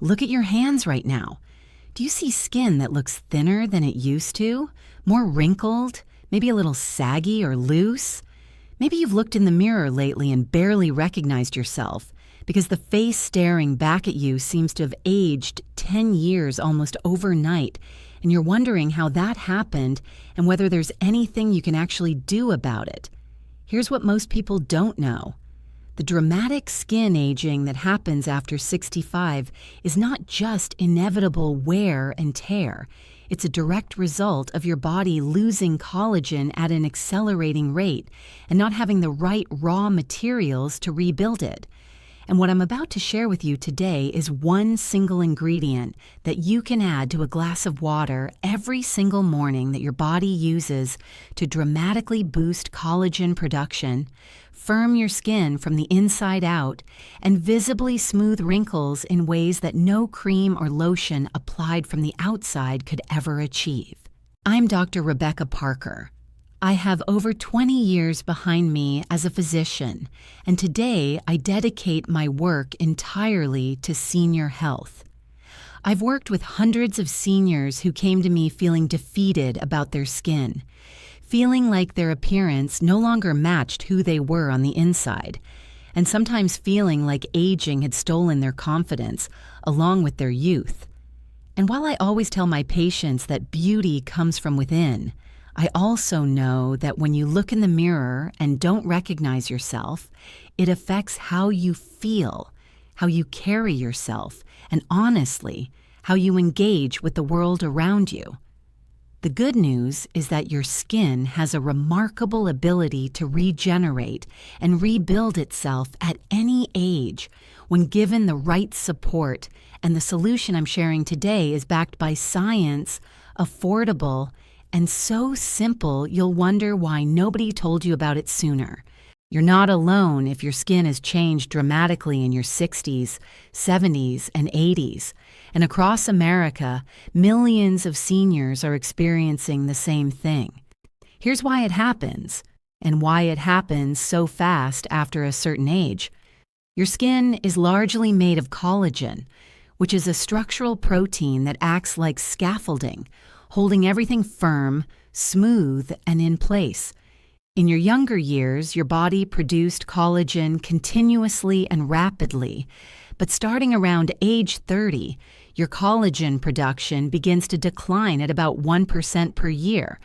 Look at your hands right now. Do you see skin that looks thinner than it used to? More wrinkled? Maybe a little saggy or loose? Maybe you've looked in the mirror lately and barely recognized yourself because the face staring back at you seems to have aged 10 years almost overnight, and you're wondering how that happened and whether there's anything you can actually do about it. Here's what most people don't know. The dramatic skin aging that happens after 65 is not just inevitable wear and tear. It's a direct result of your body losing collagen at an accelerating rate and not having the right raw materials to rebuild it. And what I'm about to share with you today is one single ingredient that you can add to a glass of water every single morning that your body uses to dramatically boost collagen production, firm your skin from the inside out, and visibly smooth wrinkles in ways that no cream or lotion applied from the outside could ever achieve. I'm Dr. Rebecca Parker. I have over 20 years behind me as a physician, and today I dedicate my work entirely to senior health. I've worked with hundreds of seniors who came to me feeling defeated about their skin, feeling like their appearance no longer matched who they were on the inside, and sometimes feeling like aging had stolen their confidence along with their youth. And while I always tell my patients that beauty comes from within, I also know that when you look in the mirror and don't recognize yourself, it affects how you feel, how you carry yourself, and honestly, how you engage with the world around you. The good news is that your skin has a remarkable ability to regenerate and rebuild itself at any age when given the right support, and the solution I'm sharing today is backed by science, affordable, and so simple you'll wonder why nobody told you about it sooner. You're not alone if your skin has changed dramatically in your 60s, 70s, and 80s. And across America, millions of seniors are experiencing the same thing. Here's why it happens, and why it happens so fast after a certain age. Your skin is largely made of collagen, which is a structural protein that acts like scaffolding, holding everything firm, smooth, and in place. In your younger years, your body produced collagen continuously and rapidly, but starting around age 30, your collagen production begins to decline at about 1% per year,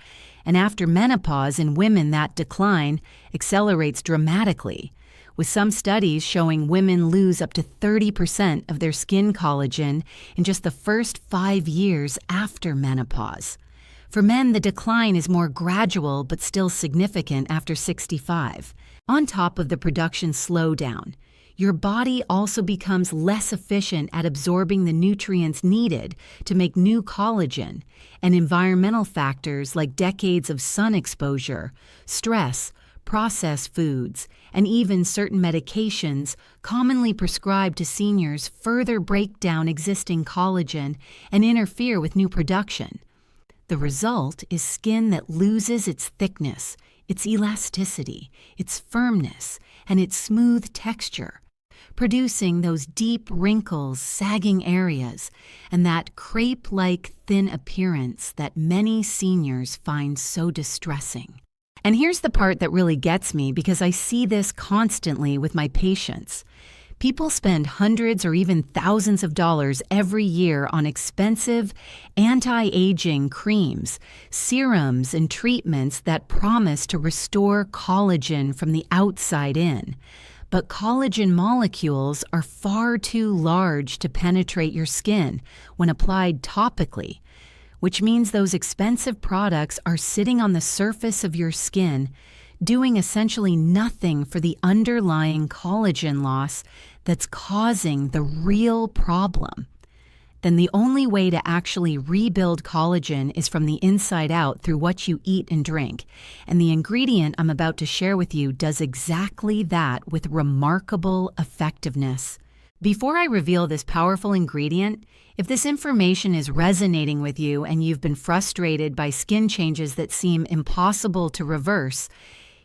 and after menopause in women that decline accelerates dramatically, with some studies showing women lose up to 30% of their skin collagen in just the first 5 years after menopause. For men, the decline is more gradual but still significant after 65. On top of the production slowdown, your body also becomes less efficient at absorbing the nutrients needed to make new collagen, and environmental factors like decades of sun exposure, stress, processed foods, and even certain medications commonly prescribed to seniors further break down existing collagen and interfere with new production. The result is skin that loses its thickness, its elasticity, its firmness, and its smooth texture, producing those deep wrinkles, sagging areas, and that crepe-like thin appearance that many seniors find so distressing. And here's the part that really gets me because I see this constantly with my patients. People spend hundreds or even thousands of dollars every year on expensive anti-aging creams, serums, and treatments that promise to restore collagen from the outside in. But collagen molecules are far too large to penetrate your skin when applied topically, which means those expensive products are sitting on the surface of your skin, doing essentially nothing for the underlying collagen loss that's causing the real problem. Then the only way to actually rebuild collagen is from the inside out through what you eat and drink. And the ingredient I'm about to share with you does exactly that with remarkable effectiveness. Before I reveal this powerful ingredient, if this information is resonating with you and you've been frustrated by skin changes that seem impossible to reverse,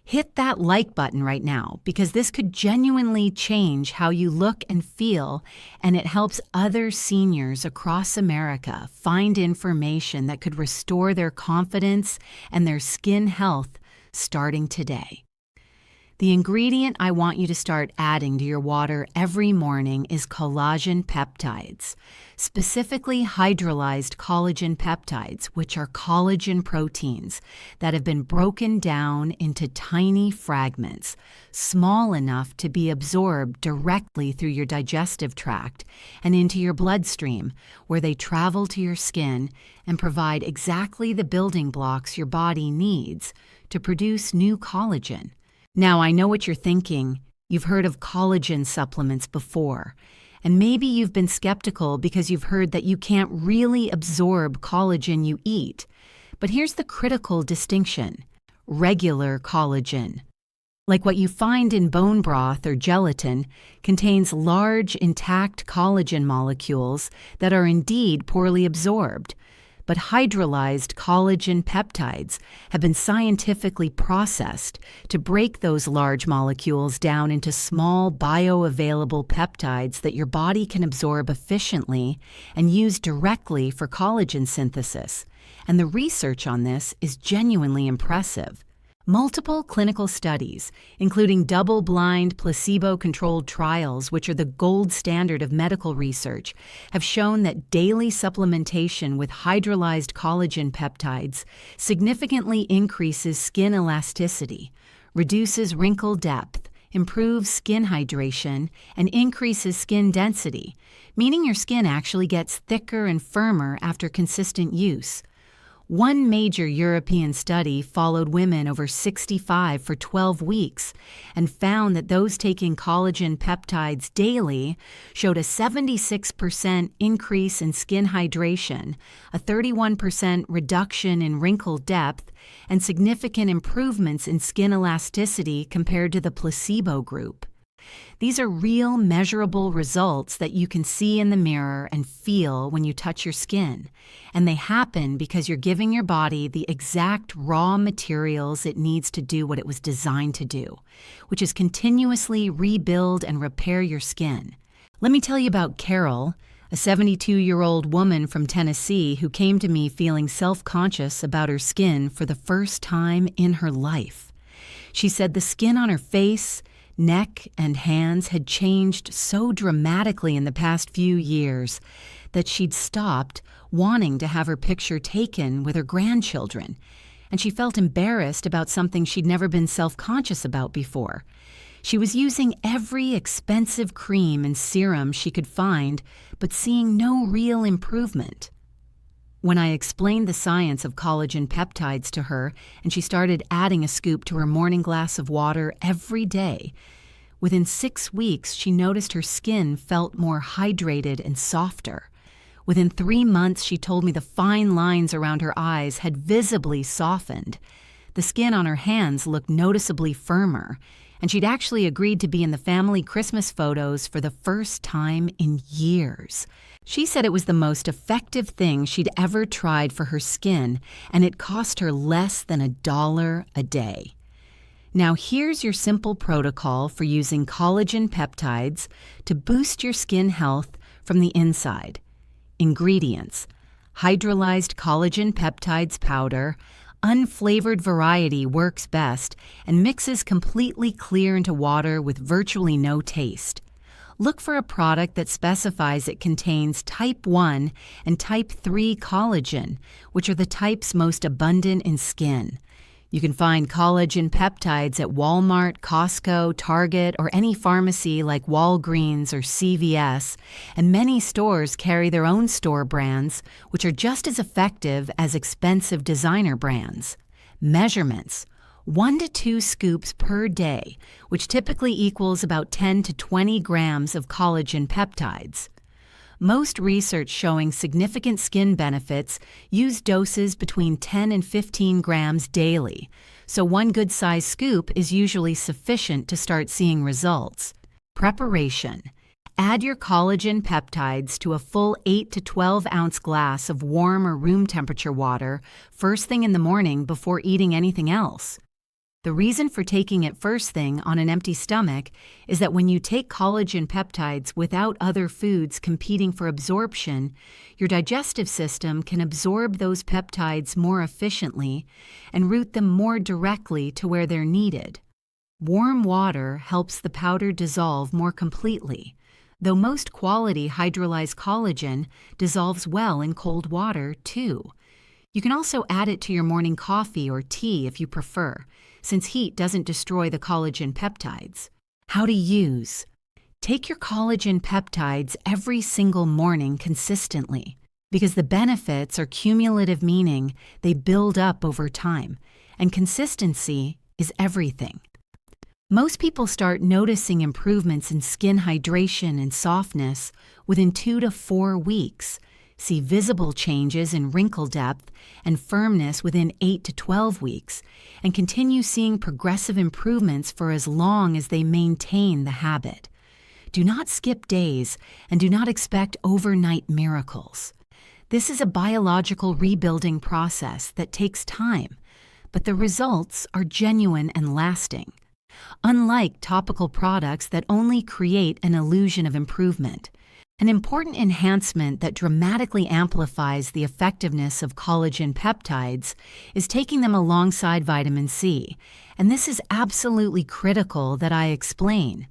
Hit that like button right now because this could genuinely change how you look and feel, and it helps other seniors across America find information that could restore their confidence and their skin health starting today. The ingredient I want you to start adding to your water every morning is collagen peptides, specifically hydrolyzed collagen peptides, which are collagen proteins that have been broken down into tiny fragments, small enough to be absorbed directly through your digestive tract and into your bloodstream, where they travel to your skin and provide exactly the building blocks your body needs to produce new collagen. Now, I know what you're thinking. You've heard of collagen supplements before, and maybe you've been skeptical because you've heard that you can't really absorb collagen you eat. But here's the critical distinction: regular collagen, like what you find in bone broth or gelatin, contains large, intact collagen molecules that are indeed poorly absorbed. But hydrolyzed collagen peptides have been scientifically processed to break those large molecules down into small bioavailable peptides that your body can absorb efficiently and use directly for collagen synthesis. And the research on this is genuinely impressive. Multiple clinical studies, including double-blind, placebo-controlled trials, which are the gold standard of medical research, have shown that daily supplementation with hydrolyzed collagen peptides significantly increases skin elasticity, reduces wrinkle depth, improves skin hydration, and increases skin density, meaning your skin actually gets thicker and firmer after consistent use. One major European study followed women over 65 for 12 weeks and found that those taking collagen peptides daily showed a 76% increase in skin hydration, a 31% reduction in wrinkle depth, and significant improvements in skin elasticity compared to the placebo group. These are real, measurable results that you can see in the mirror and feel when you touch your skin. And they happen because you're giving your body the exact raw materials it needs to do what it was designed to do, which is continuously rebuild and repair your skin. Let me tell you about Carol, a 72-year-old woman from Tennessee who came to me feeling self-conscious about her skin for the first time in her life. She said the skin on her face, neck, and hands had changed so dramatically in the past few years that she'd stopped wanting to have her picture taken with her grandchildren, and she felt embarrassed about something she'd never been self-conscious about before. She was using every expensive cream and serum she could find, but seeing no real improvement. When I explained the science of collagen peptides to her and she started adding a scoop to her morning glass of water every day, within 6 weeks she noticed her skin felt more hydrated and softer. Within 3 months she told me the fine lines around her eyes had visibly softened. The skin on her hands looked noticeably firmer, and she'd actually agreed to be in the family Christmas photos for the first time in years. She said it was the most effective thing she'd ever tried for her skin, and it cost her less than $1 a day. Now here's your simple protocol for using collagen peptides to boost your skin health from the inside. Ingredients: hydrolyzed collagen peptides powder. Unflavored variety works best and mixes completely clear into water with virtually no taste. Look for a product that specifies it contains type 1 and type 3 collagen, which are the types most abundant in skin. You can find collagen peptides at Walmart, Costco, Target, or any pharmacy like Walgreens or CVS, and many stores carry their own store brands, which are just as effective as expensive designer brands. Measurements: 1 to 2 scoops per day, which typically equals about 10 to 20 grams of collagen peptides. Most research showing significant skin benefits use doses between 10 and 15 grams daily, so one good-sized scoop is usually sufficient to start seeing results. Preparation: add your collagen peptides to a full 8 to 12 ounce glass of warm or room temperature water first thing in the morning before eating anything else. The reason for taking it first thing on an empty stomach is that when you take collagen peptides without other foods competing for absorption, your digestive system can absorb those peptides more efficiently and route them more directly to where they're needed. Warm water helps the powder dissolve more completely, though most quality hydrolyzed collagen dissolves well in cold water, too. You can also add it to your morning coffee or tea if you prefer, since heat doesn't destroy the collagen peptides. How to use. Take your collagen peptides every single morning consistently, because the benefits are cumulative, meaning they build up over time, and consistency is everything. Most people start noticing improvements in skin hydration and softness within 2 to 4 weeks, see visible changes in wrinkle depth and firmness within 8 to 12 weeks, and continue seeing progressive improvements for as long as they maintain the habit. Do not skip days and do not expect overnight miracles. This is a biological rebuilding process that takes time, but the results are genuine and lasting. Unlike topical products that only create an illusion of improvement, an important enhancement that dramatically amplifies the effectiveness of collagen peptides is taking them alongside vitamin C, and this is absolutely critical that I explain,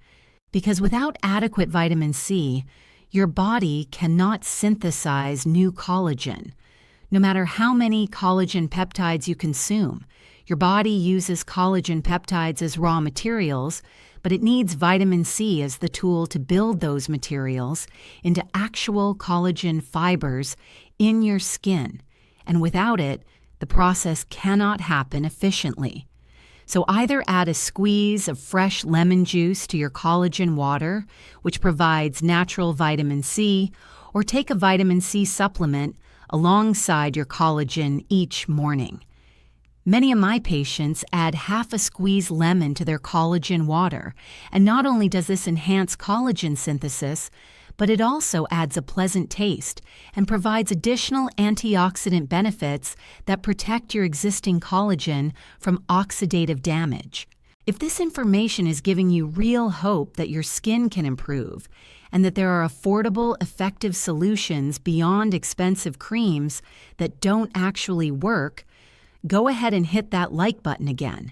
because without adequate vitamin C, your body cannot synthesize new collagen. No matter how many collagen peptides you consume, your body uses collagen peptides as raw materials, but it needs vitamin C as the tool to build those materials into actual collagen fibers in your skin, and without it, the process cannot happen efficiently. So either add a squeeze of fresh lemon juice to your collagen water, which provides natural vitamin C, or take a vitamin C supplement alongside your collagen each morning. Many of my patients add half a squeeze lemon to their collagen water, and not only does this enhance collagen synthesis, but it also adds a pleasant taste and provides additional antioxidant benefits that protect your existing collagen from oxidative damage. If this information is giving you real hope that your skin can improve, and that there are affordable, effective solutions beyond expensive creams that don't actually work, go ahead and hit that like button again,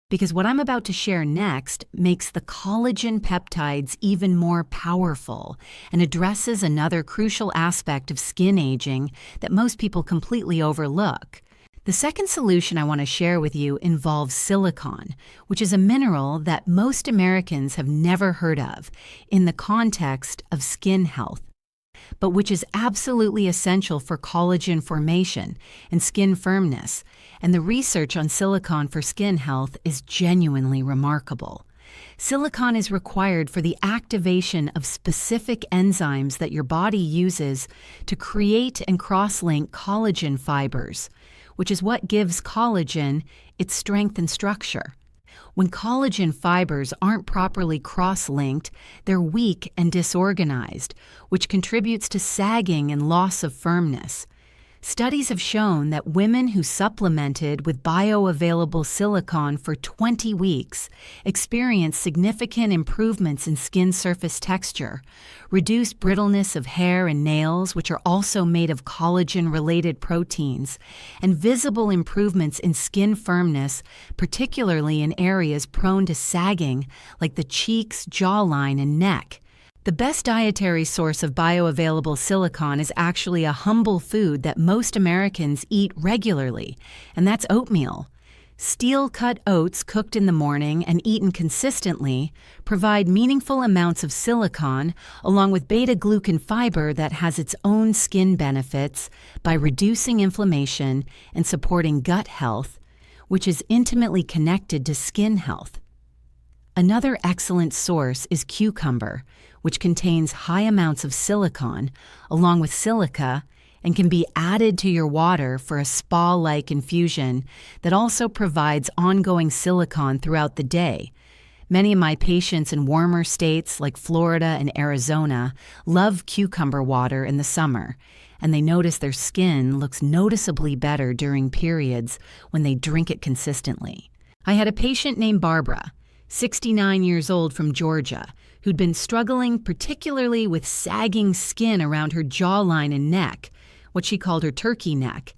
because what I'm about to share next makes the collagen peptides even more powerful and addresses another crucial aspect of skin aging that most people completely overlook. The second solution I want to share with you involves silicon, which is a mineral that most Americans have never heard of in the context of skin health, but which is absolutely essential for collagen formation and skin firmness, and the research on silicon for skin health is genuinely remarkable. Silicon is required for the activation of specific enzymes that your body uses to create and cross-link collagen fibers, which is what gives collagen its strength and structure. When collagen fibers aren't properly cross-linked, they're weak and disorganized, which contributes to sagging and loss of firmness. Studies have shown that women who supplemented with bioavailable silicon for 20 weeks experienced significant improvements in skin surface texture, reduced brittleness of hair and nails, which are also made of collagen-related proteins, and visible improvements in skin firmness, particularly in areas prone to sagging like the cheeks, jawline, and neck. The best dietary source of bioavailable silicon is actually a humble food that most Americans eat regularly, and that's oatmeal. Steel-cut oats cooked in the morning and eaten consistently provide meaningful amounts of silicon along with beta-glucan fiber that has its own skin benefits by reducing inflammation and supporting gut health, which is intimately connected to skin health. Another excellent source is cucumber, which contains high amounts of silicon along with silica and can be added to your water for a spa-like infusion that also provides ongoing silicon throughout the day. Many of my patients in warmer states like Florida and Arizona love cucumber water in the summer, and they notice their skin looks noticeably better during periods when they drink it consistently. I had a patient named Barbara, 69 years old from Georgia, who'd been struggling particularly with sagging skin around her jawline and neck, what she called her turkey neck,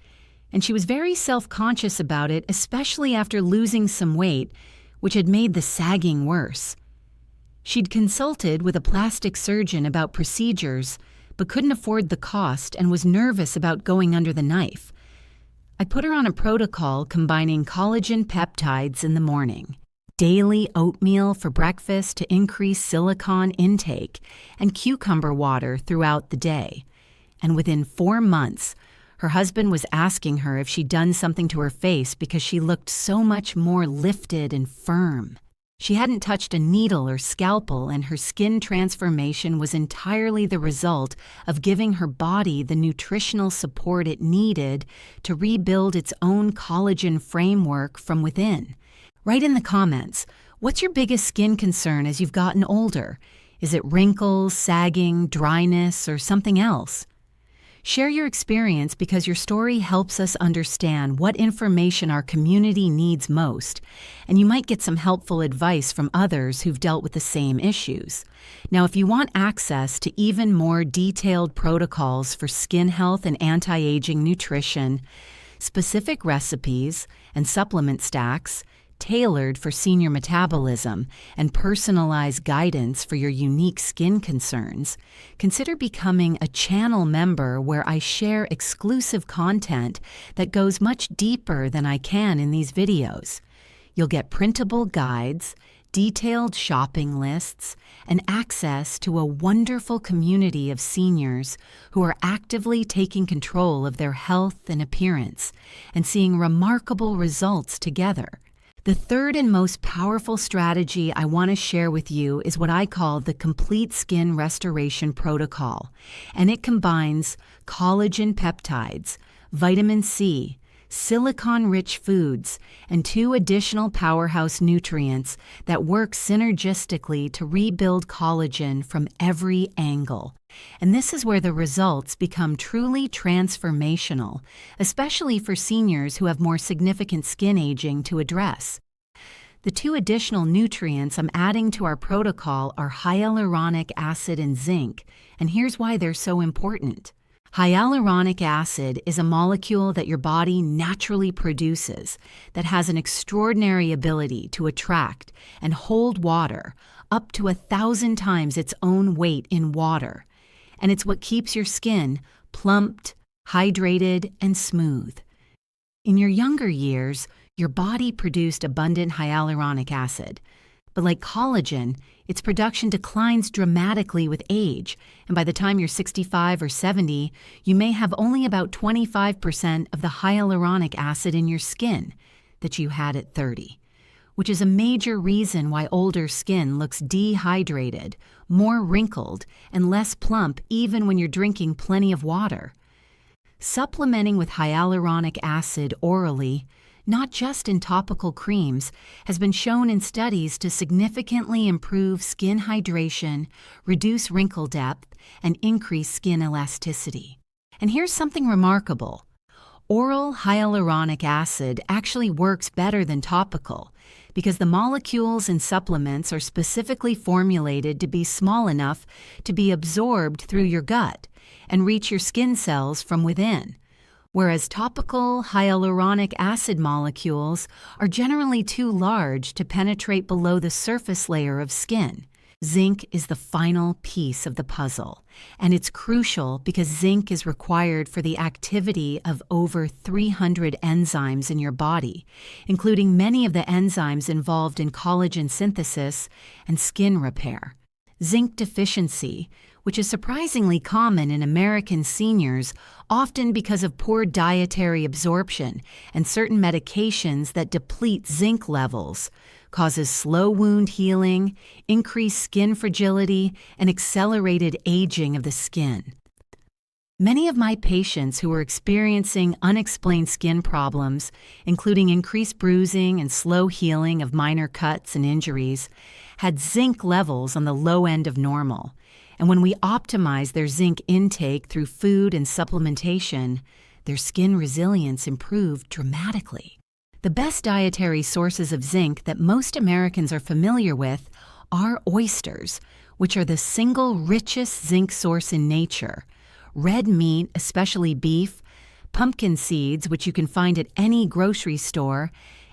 and she was very self-conscious about it, especially after losing some weight, which had made the sagging worse. She'd consulted with a plastic surgeon about procedures, but couldn't afford the cost and was nervous about going under the knife. I put her on a protocol combining collagen peptides in the morning, daily oatmeal for breakfast to increase silicon intake, and cucumber water throughout the day. And within 4 months, her husband was asking her if she'd done something to her face because she looked so much more lifted and firm. She hadn't touched a needle or scalpel, and her skin transformation was entirely the result of giving her body the nutritional support it needed to rebuild its own collagen framework from within. Write in the comments, what's your biggest skin concern as you've gotten older? Is it wrinkles, sagging, dryness, or something else? Share your experience because your story helps us understand what information our community needs most, and you might get some helpful advice from others who've dealt with the same issues. Now, if you want access to even more detailed protocols for skin health and anti-aging nutrition, specific recipes and supplement stacks, tailored for senior metabolism, and personalized guidance for your unique skin concerns, consider becoming a channel member where I share exclusive content that goes much deeper than I can in these videos. You'll get printable guides, detailed shopping lists, and access to a wonderful community of seniors who are actively taking control of their health and appearance and seeing remarkable results together. The third and most powerful strategy I want to share with you is what I call the Complete Skin Restoration Protocol, and it combines collagen peptides, vitamin C, silicon-rich foods, and 2 additional powerhouse nutrients that work synergistically to rebuild collagen from every angle. And this is where the results become truly transformational, especially for seniors who have more significant skin aging to address. The 2 additional nutrients I'm adding to our protocol are hyaluronic acid and zinc, and here's why they're so important. Hyaluronic acid is a molecule that your body naturally produces that has an extraordinary ability to attract and hold water up to 1,000 times its own weight in water. And it's what keeps your skin plumped, hydrated, and smooth. In your younger years, your body produced abundant hyaluronic acid. But like collagen, its production declines dramatically with age, and by the time you're 65 or 70, you may have only about 25% of the hyaluronic acid in your skin that you had at 30, which is a major reason why older skin looks dehydrated, more wrinkled, and less plump even when you're drinking plenty of water. Supplementing with hyaluronic acid orally, not just in topical creams, has been shown in studies to significantly improve skin hydration, reduce wrinkle depth, and increase skin elasticity. And here's something remarkable. Oral hyaluronic acid actually works better than topical because the molecules in supplements are specifically formulated to be small enough to be absorbed through your gut and reach your skin cells from within, whereas topical hyaluronic acid molecules are generally too large to penetrate below the surface layer of skin. Zinc is the final piece of the puzzle, and it's crucial because zinc is required for the activity of over 300 enzymes in your body, including many of the enzymes involved in collagen synthesis and skin repair. Zinc deficiency, which is surprisingly common in American seniors, often because of poor dietary absorption and certain medications that deplete zinc levels, causes slow wound healing, increased skin fragility, and accelerated aging of the skin. Many of my patients who were experiencing unexplained skin problems, including increased bruising and slow healing of minor cuts and injuries, had zinc levels on the low end of normal. And when we optimized their zinc intake through food and supplementation, their skin resilience improved dramatically. The best dietary sources of zinc that most Americans are familiar with are oysters, which are the single richest zinc source in nature, red meat, especially beef, pumpkin seeds, which you can find at any grocery store,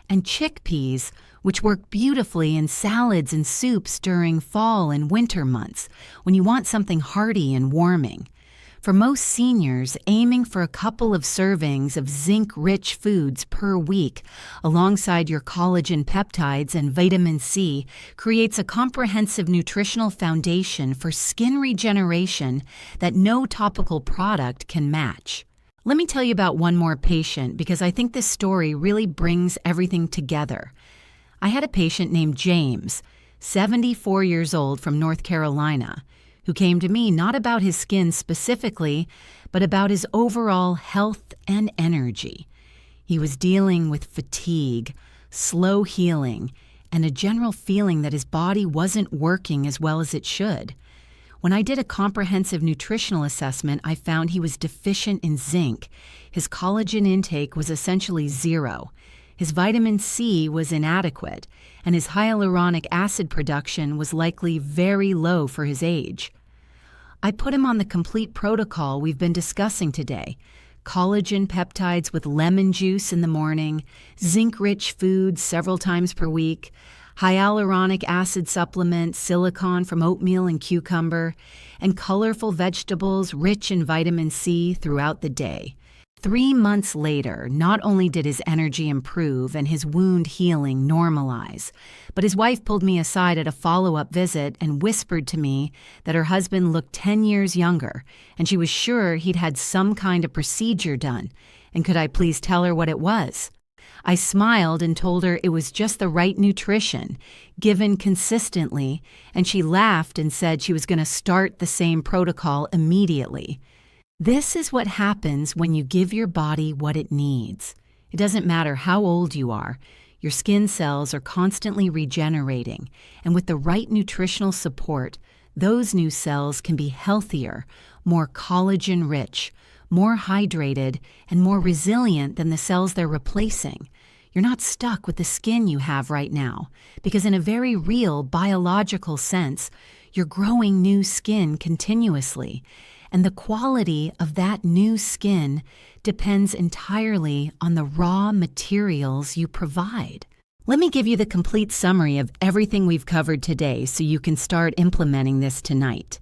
and chickpeas, which work beautifully in salads and soups during fall and winter months when you want something hearty and warming. For most seniors, aiming for a couple of servings of zinc-rich foods per week alongside your collagen peptides and vitamin C creates a comprehensive nutritional foundation for skin regeneration that no topical product can match. Let me tell you about one more patient because I think this story really brings everything together. I had a patient named James, 74 years old, from North Carolina, who came to me not about his skin specifically, but about his overall health and energy. He was dealing with fatigue, slow healing, and a general feeling that his body wasn't working as well as it should. When I did a comprehensive nutritional assessment, I found he was deficient in zinc. His collagen intake was essentially zero. His vitamin C was inadequate, and his hyaluronic acid production was likely very low for his age. I put him on the complete protocol we've been discussing today: collagen peptides with lemon juice in the morning, zinc-rich foods several times per week, hyaluronic acid supplement, silicon from oatmeal and cucumber, and colorful vegetables rich in vitamin C throughout the day. 3 months later, not only did his energy improve and his wound healing normalize, but his wife pulled me aside at a follow-up visit and whispered to me that her husband looked 10 years younger, and she was sure he'd had some kind of procedure done, and could I please tell her what it was? I smiled and told her it was just the right nutrition, given consistently, and she laughed and said she was going to start the same protocol immediately. This is what happens when you give your body what it needs. It doesn't matter how old you are, your skin cells are constantly regenerating, and with the right nutritional support, those new cells can be healthier, more collagen-rich, more hydrated, and more resilient than the cells they're replacing. You're not stuck with the skin you have right now, because in a very real biological sense, you're growing new skin continuously, and the quality of that new skin depends entirely on the raw materials you provide. Let me give you the complete summary of everything we've covered today so you can start implementing this tonight.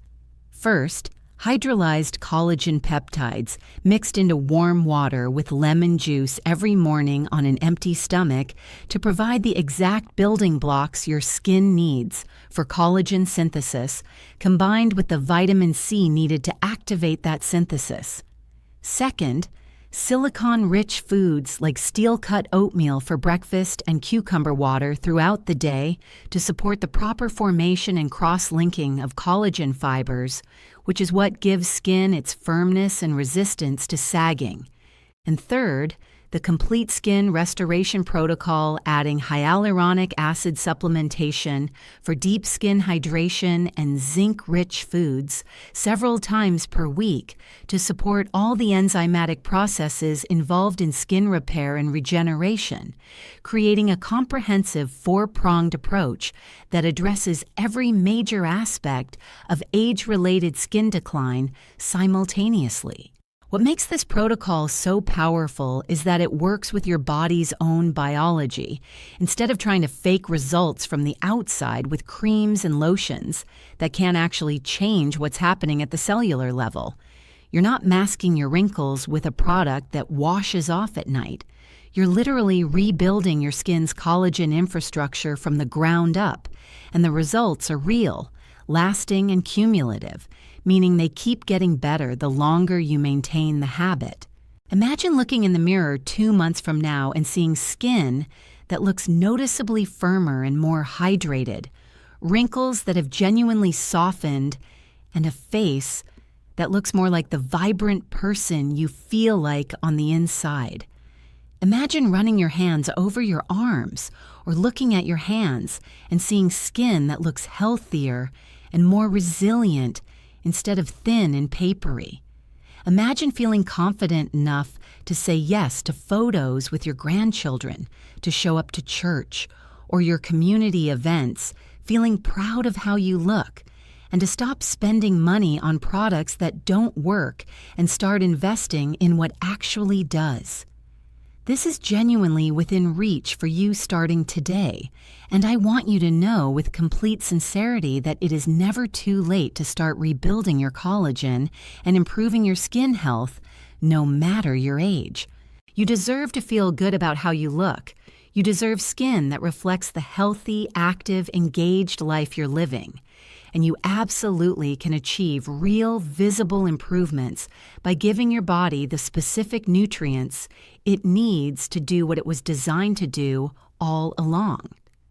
First, hydrolyzed collagen peptides mixed into warm water with lemon juice every morning on an empty stomach to provide the exact building blocks your skin needs for collagen synthesis, combined with the vitamin C needed to activate that synthesis. Second, silicon-rich foods like steel-cut oatmeal for breakfast and cucumber water throughout the day to support the proper formation and cross-linking of collagen fibers, which is what gives skin its firmness and resistance to sagging. And third, the complete skin restoration protocol adding hyaluronic acid supplementation for deep skin hydration and zinc-rich foods several times per week to support all the enzymatic processes involved in skin repair and regeneration, creating a comprehensive four-pronged approach that addresses every major aspect of age-related skin decline simultaneously. What makes this protocol so powerful is that it works with your body's own biology, instead of trying to fake results from the outside with creams and lotions that can't actually change what's happening at the cellular level. You're not masking your wrinkles with a product that washes off at night. You're literally rebuilding your skin's collagen infrastructure from the ground up, and the results are real, lasting, and cumulative, meaning they keep getting better the longer you maintain the habit. Imagine looking in the mirror 2 months from now and seeing skin that looks noticeably firmer and more hydrated, wrinkles that have genuinely softened, and a face that looks more like the vibrant person you feel like on the inside. Imagine running your hands over your arms or looking at your hands and seeing skin that looks healthier and more resilient instead of thin and papery. Imagine feeling confident enough to say yes to photos with your grandchildren, to show up to church or your community events, feeling proud of how you look, and to stop spending money on products that don't work and start investing in what actually does. This is genuinely within reach for you starting today, and I want you to know with complete sincerity that it is never too late to start rebuilding your collagen and improving your skin health, no matter your age. You deserve to feel good about how you look. You deserve skin that reflects the healthy, active, engaged life you're living. And you absolutely can achieve real, visible improvements by giving your body the specific nutrients it needs to do what it was designed to do all along.